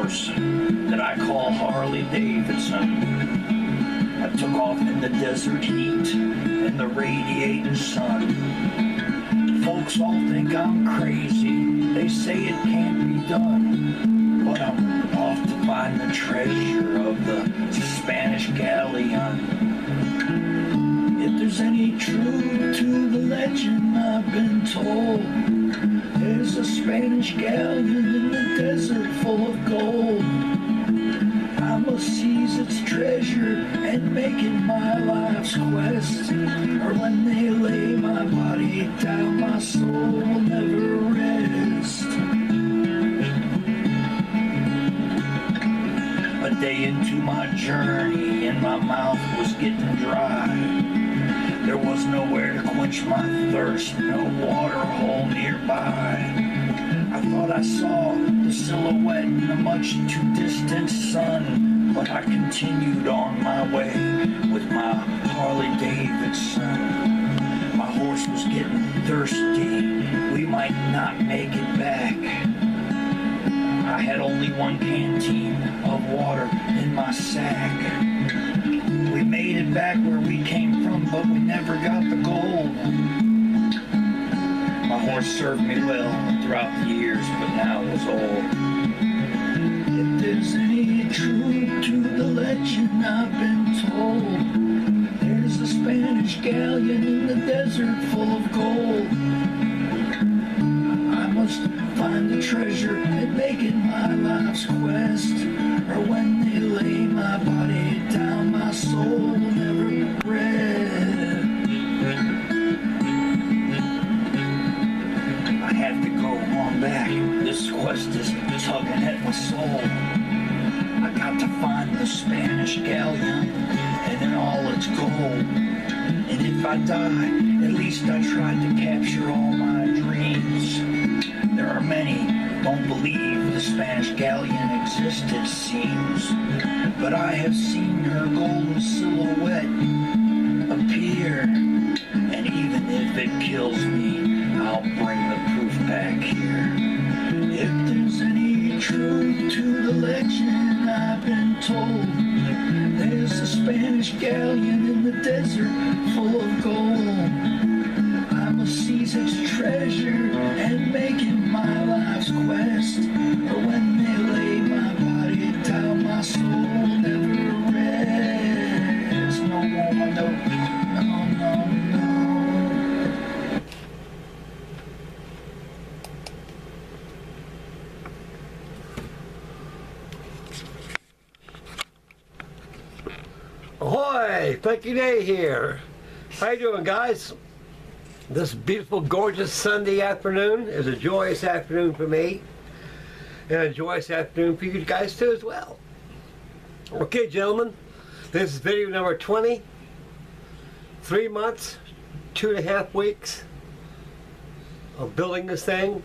horse that I call Harley Davidson. I took off in the desert heat and the radiating sun. Folks all think I'm crazy, they say it can't be done. But I'm off to find the treasure of the Spanish galleon. If there's any truth to the legend I've been told, there's a Spanish galleon in the desert full of gold. I must seize its treasure and make it my life's quest, or when they lay my body down, my soul will never rest. A day into my journey and my mouth was getting dry. There was nowhere to quench my thirst, no water hole nearby. I thought I saw the silhouette in the much too distant sun, but I continued on my way with my Harley Davidson. My horse was getting thirsty, we might not make it back. I had only one canteen of water in my sack. We made it back where we came from, but we never got the gold. My horse served me well throughout the years, but now it was old. If there's any truth to the legend I've been told, there's a Spanish galleon in the desert full of gold. I must find the treasure and make it my life's quest, or when they lay my body down, my soul will never rest. I have to go on back, this quest is tugging at my soul. I got to find the Spanish galleon and in all its gold. And if I die, at least I tried to capture all my dreams. There are many don't believe the Spanish galleon exists, it seems, but I have seen her golden silhouette appear, and even if it kills me, I'll bring the proof back here. If there's any truth to the legend I've been told, there's a Spanish galleon in the desert full of gold. I must seize its treasure and make it my life's quest, or when they lay my body down, my soul will never rest. No more, no, no, no. Ahoy! Frankie Day here. How you doing, guys? This beautiful, gorgeous Sunday afternoon is a joyous afternoon for me, and a joyous afternoon for you guys too as well. Okay, gentlemen, this is video number 20. 3 months, 2.5 weeks of building this thing.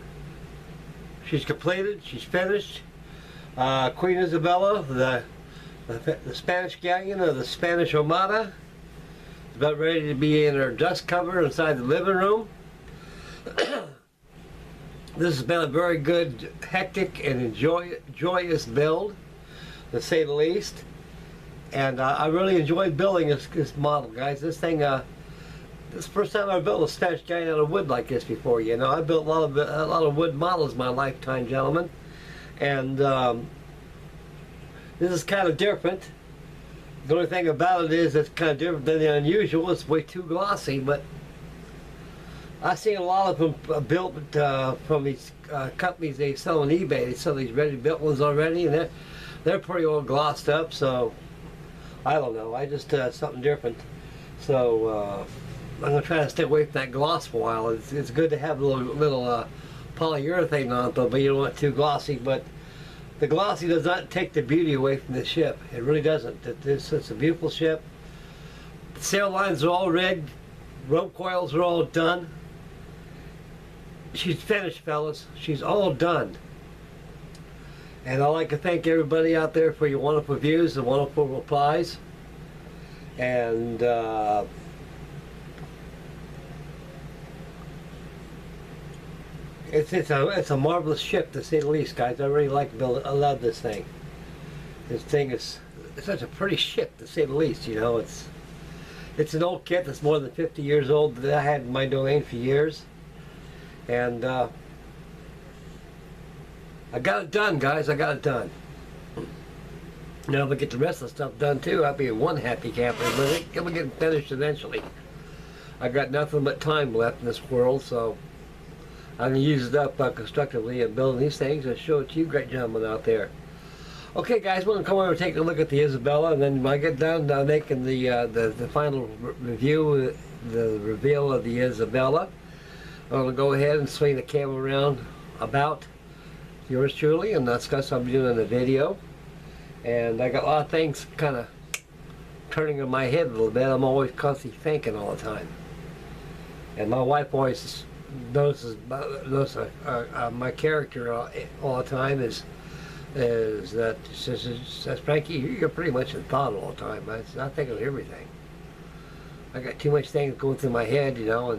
She's completed, she's finished. Queen Isabella, the Spanish galleon of the Spanish Armada, about ready to be in her dust cover inside the living room. This has been a very good, hectic, and joyous build, to say the least. And I really enjoyed building this model, guys. This thing, this is the first time I built a Spanish galleon out of wood like this before. You know, I built a lot of wood models in my lifetime, gentlemen, and this is kind of different. The only thing about it is it's kind of different than the unusual. It's way too glossy, but I've seen a lot of them built from these companies they sell on eBay. They sell these ready-built ones already, and they're pretty all glossed up. So I don't know. I just something different. So I'm gonna try to stay away from that gloss for a while. It's good to have a little polyurethane on it, though, but you don't want it too glossy. But the glossy does not take the beauty away from the ship. It really doesn't. It's a beautiful ship. The sail lines are all rigged. Rope coils are all done. She's finished, fellas. She's all done. And I'd like to thank everybody out there for your wonderful views and wonderful replies. And It's a marvelous ship to say the least, guys. I really like building. I love this thing. This thing is it's such a pretty ship to say the least. You know, it's an old kit that's more than 50 years old that I had in my domain for years, and I got it done, guys. I got it done. Now if I get the rest of the stuff done too, I'll be one happy camper. But it'll get finished eventually. I got nothing but time left in this world, so I'm gonna use it up constructively and building these things and show it to you great gentlemen out there. Okay, guys, we're gonna come over and take a look at the Isabella, and then when I get done making the final review, the reveal of the Isabella, I'm gonna go ahead and swing the camera around about yours truly and discuss what I'm doing in the video. And I got a lot of things kind of turning in my head a little bit. I'm always constantly thinking all the time, and my wife always notices my character all the time is that she says, Frankie, you're pretty much in thought all the time. I think of everything. I got too much things going through my head, you know,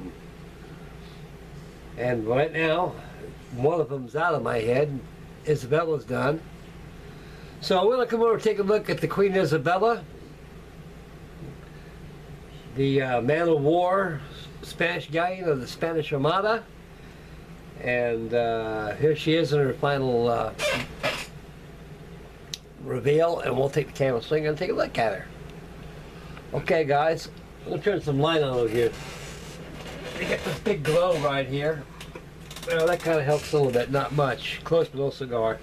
and right now one of them's out of my head. Isabella's done. So we're going to come over and take a look at the Queen Isabella, the man of war, Spanish galleon of the Spanish Armada, and here she is in her final reveal, and we'll take the camera swing and take a look at her. Okay, guys, I'm going to turn some light on over here. You get this big glow right here. Well, that kind of helps a little bit, not much. Close below cigar.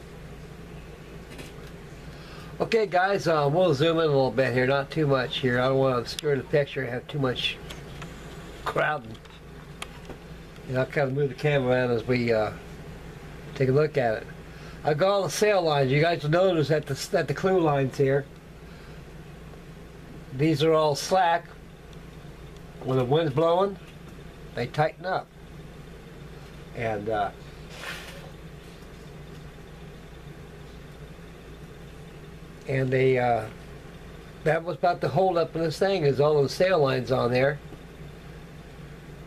Okay, guys, we'll zoom in a little bit here, not too much here. I don't want to obscure the picture and have too much crowding. And I'll kind of move the camera around as we take a look at it. I've got all the sail lines. You guys will notice that the clue lines here, these are all slack. When the wind's blowing, they tighten up. And they that was about the hold up in this thing, is all those sail lines on there.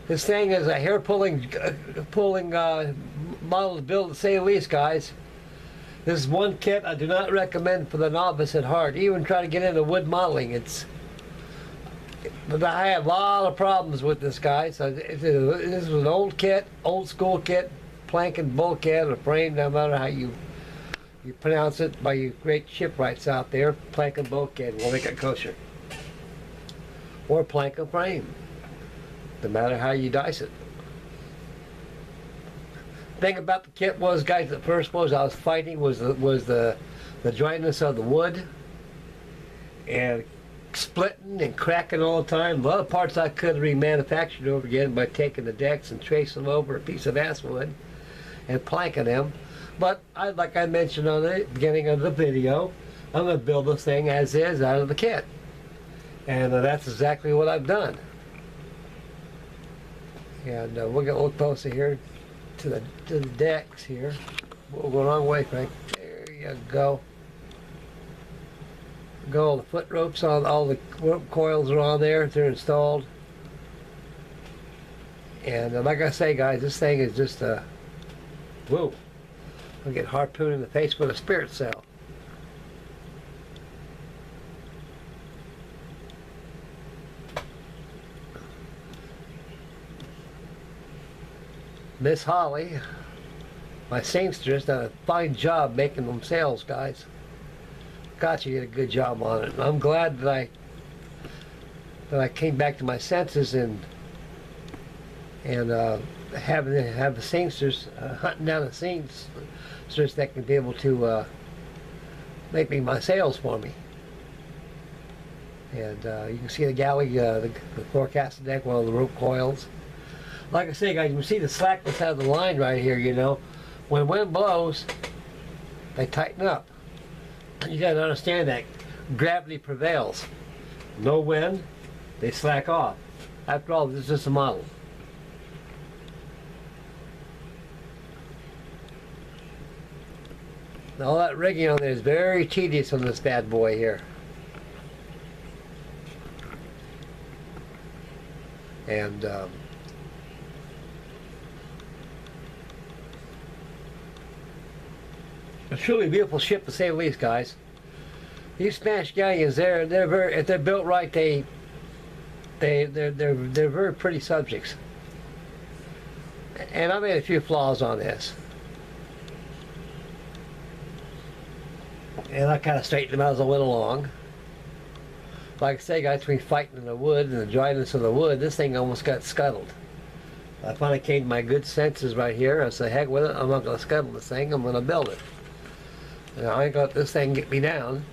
This thing is a hair pulling model to build, to say the least, guys. This is one kit I do not recommend for the novice at heart. Even try to get into wood modeling, but I have a lot of problems with this, guys. This is an old kit, old school kit, plank and bulkhead or frame, no matter how you pronounce it, by you great shipwrights out there. Plank and bulkhead will make it kosher. Or plank and frame, no matter how you dice it. The thing about the kit was, guys, at first I was fighting was the dryness of the wood, and splitting and cracking all the time. A lot of parts I could have remanufactured over again by taking the decks and tracing them over a piece of ass wood and planking them. But like I mentioned on the beginning of the video, I'm going to build this thing as is out of the kit. And that's exactly what I've done. And we're going to look closer here to the decks here. We'll go the wrong way, Frank. There you go. All the foot ropes on, all the rope coils are on there. They're installed. And like I say, guys, this thing is just a whoa. I'll get harpooned in the face with a spirit sail. Miss Holly, my seamstress, done a fine job making them sails, guys. God, you did a good job on it. And I'm glad that I came back to my senses and have the seamstress hunting down the seamstress that can be able to make me my sails for me. And you can see the galley, the forecastle deck, one of the rope coils. Like I say, guys, you can see the slackness out of the line right here. You know, when wind blows, they tighten up. You got to understand that gravity prevails. No wind, they slack off. After all, this is just a model. Now, all that rigging on there is very tedious on this bad boy here. And A truly beautiful ship, to say the least, guys. These Spanish galleons, they're very, if they're built right, they're very pretty subjects. And I made a few flaws on this, and I kind of straightened them out as I went along. Like I say, guys, between fighting in the wood and the dryness of the wood, this thing almost got scuttled. I finally came to my good senses right here. I said, heck with it, I'm not going to scuttle this thing, I'm going to build it. And I ain't got this thing get me down.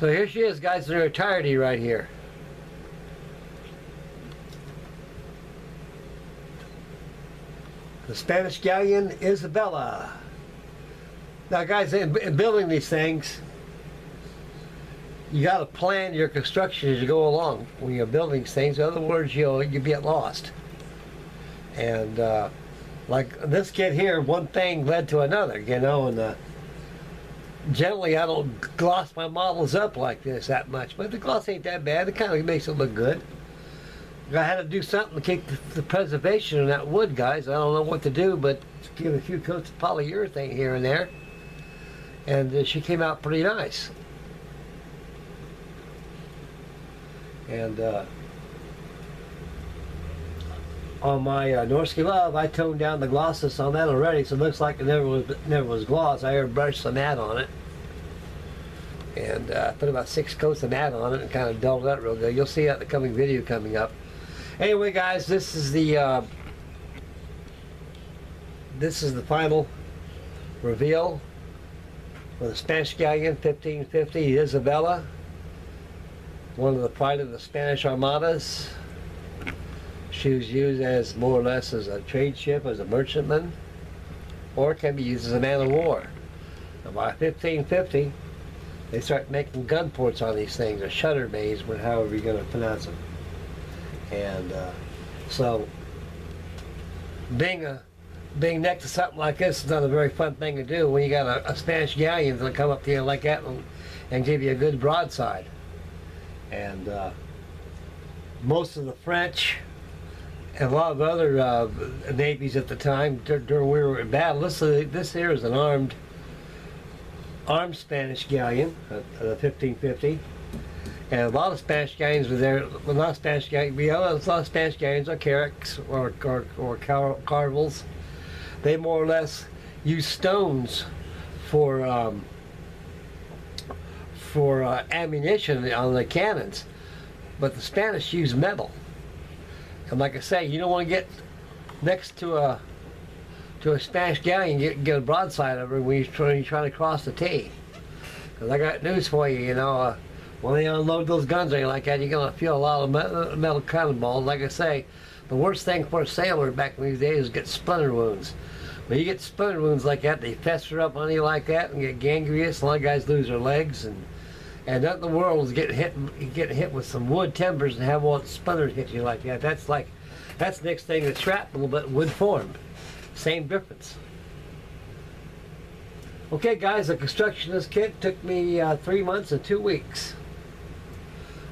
So here she is, guys, in her entirety right here. The Spanish galleon Isabella. Now, guys, in building these things, you got to plan your construction as you go along when you're building these things. In other words, you'll get lost. And like this kid here, one thing led to another, you know. And generally, I don't gloss my models up like this that much, but the gloss ain't that bad. It kind of makes it look good. I had to do something to keep the preservation of that wood, guys. I don't know what to do, but give a few coats of polyurethane here and there. And she came out pretty nice. And on my Norsky Love, I toned down the glossiness on that already, so it looks like it never was gloss. I airbrushed some matte on it. And put about 6 coats of matte on it and kind of dulled it up real good. You'll see that in the coming video coming up. Anyway, guys, this is the final reveal for the Spanish galleon 1550 Isabella, one of the pride of the Spanish armadas. She was used as more or less as a trade ship, as a merchantman, or can be used as a man of war. And by 1550, they start making gun ports on these things, or shutter bays, however you're going to pronounce them. And so, being next to something like this is not a very fun thing to do when you got a Spanish galleon that'll come up to you like that and give you a good broadside. And most of the French and a lot of other navies at the time during we were in battle. This here is an armed Spanish galleon, the 1550. And a lot of Spanish galleons were there. Well, not Spanish galleons. A lot of Spanish galleons are carracks or carvels. They more or less use stones for ammunition on the cannons, but the Spanish use metal. And like I say, you don't want to get next to a Spanish galleon and get a broadside of her when you're trying to cross the T. Because I got news for you, you know. When they unload those guns or anything like that, you're going to feel a lot of metal cannonballs. Like I say, the worst thing for a sailor back in these days is get splinter wounds. When you get splinter wounds like that, they fester up on you like that and get gangrenous. A lot of guys lose their legs, and nothing in the world is getting hit with some wood timbers and have one splinter hit you like that. That's the next thing to shrapnel, but wood formed. Same difference. Okay, guys, the construction of this kit took me 3 months and 2 weeks.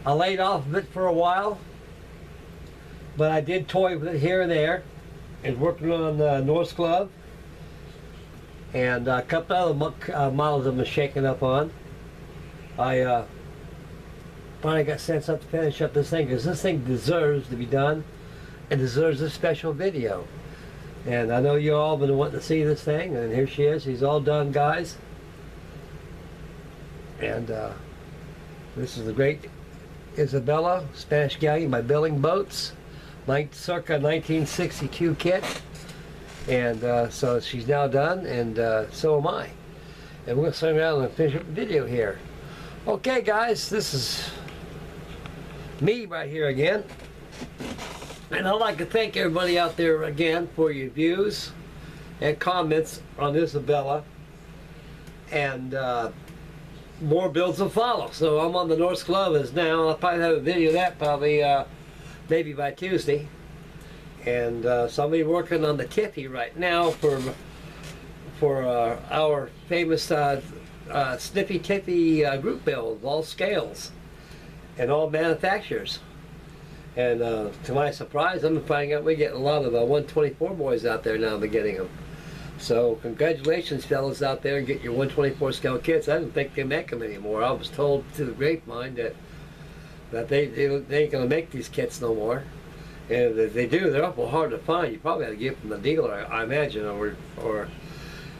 I laid off of it for a while, but I did toy with it here and there, and working on the Norse Glove, and a couple other models I've been shaking up on. I finally got sense up to finish up this thing, because this thing deserves to be done and deserves a special video. And I know you all been wanting to see this thing, and here she is. She's all done, guys. And this is the great Isabella Spanish galleon by Billingboats, circa 1962 kit. And so she's now done, and so am I. And we're going to sit around and finish up the video here. Okay, guys, this is me right here again. And I'd like to thank everybody out there again for your views and comments on Isabella. And more builds will follow. So I'm on the Norse Glove as now. I'll probably have a video of that probably maybe by Tuesday. And so I'll be working on the Tiffy right now for our famous Sniffy Tiffy group build, all scales and all manufacturers. And to my surprise, I'm finding out we get a lot of 124 boys out there now. They're getting them. So congratulations, fellas out there, and get your 124 scale kits. I didn't think they make them anymore. I was told through the grapevine that they ain't gonna make these kits no more. And if they do, they're awful hard to find. You probably have to get them from the dealer, I imagine, or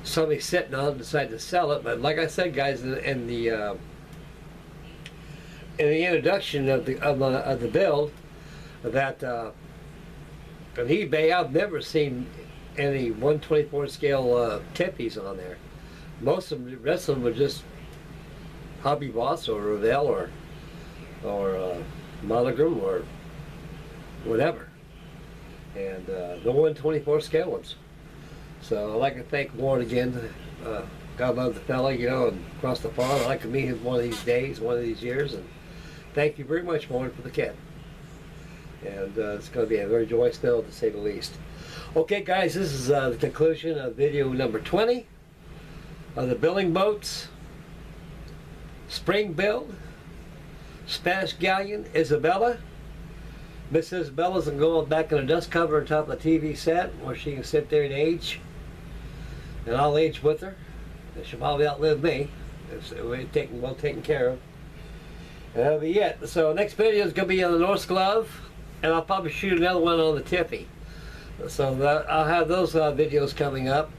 somebody sitting on it decide to sell it. But like I said, guys, in the introduction of the build, that on eBay, I've never seen any 124 scale tippies on there. Most of them, the rest of them are just Hobby Boss or Revell or Monogram or whatever, and the 124 scale ones. So I'd like to thank Warren again. God love the fella, you know, and across the pond. I'd like to meet him one of these days, one of these years, and thank you very much, Warren, for the kit. And it's going to be a very joyous build, to say the least. Okay, guys, this is the conclusion of video number 20 of the Billingboats spring build. Spanish galleon Isabella. Miss Isabella's going back in a dust cover on top of the TV set where she can sit there and age. And I'll age with her. And she'll probably outlive me. We're well taken care of. And that'll be it. So next video is going to be on the Norse Glove. And I'll probably shoot another one on the Tiffy. So I'll have those videos coming up.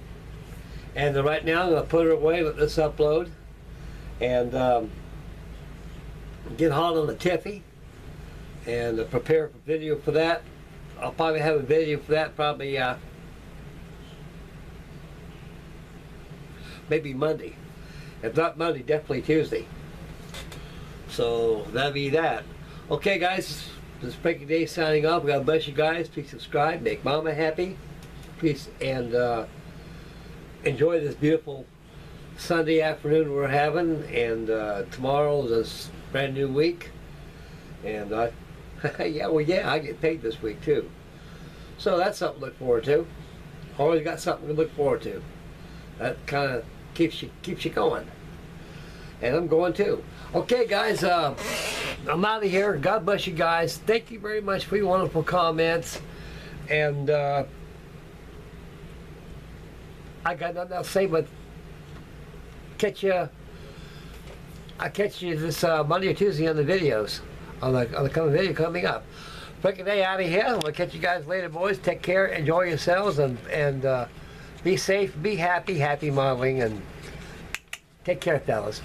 And right now I'm going to put her away, let this upload. And get hot on the Tiffy. And prepare for video for that. I'll probably have a video for that probably maybe Monday. If not Monday, definitely Tuesday. So that'll be that. Okay, guys, this is Frankie Day signing off. God bless you guys. Please subscribe, make Mama happy. Please, and enjoy this beautiful Sunday afternoon we're having. And tomorrow is a brand new week. And yeah, I get paid this week too. So that's something to look forward to. Always got something to look forward to. That kind of keeps you going. And I'm going too. Okay, guys, I'm out of here. God bless you guys. Thank you very much for your wonderful comments. And I got nothing else to say, but I'll catch you this Monday or Tuesday on the videos. On the coming video coming up. Frankie Day out of here. I'm going to catch you guys later, boys. Take care. Enjoy yourselves. And be safe. Be happy. Happy modeling. And take care, fellas.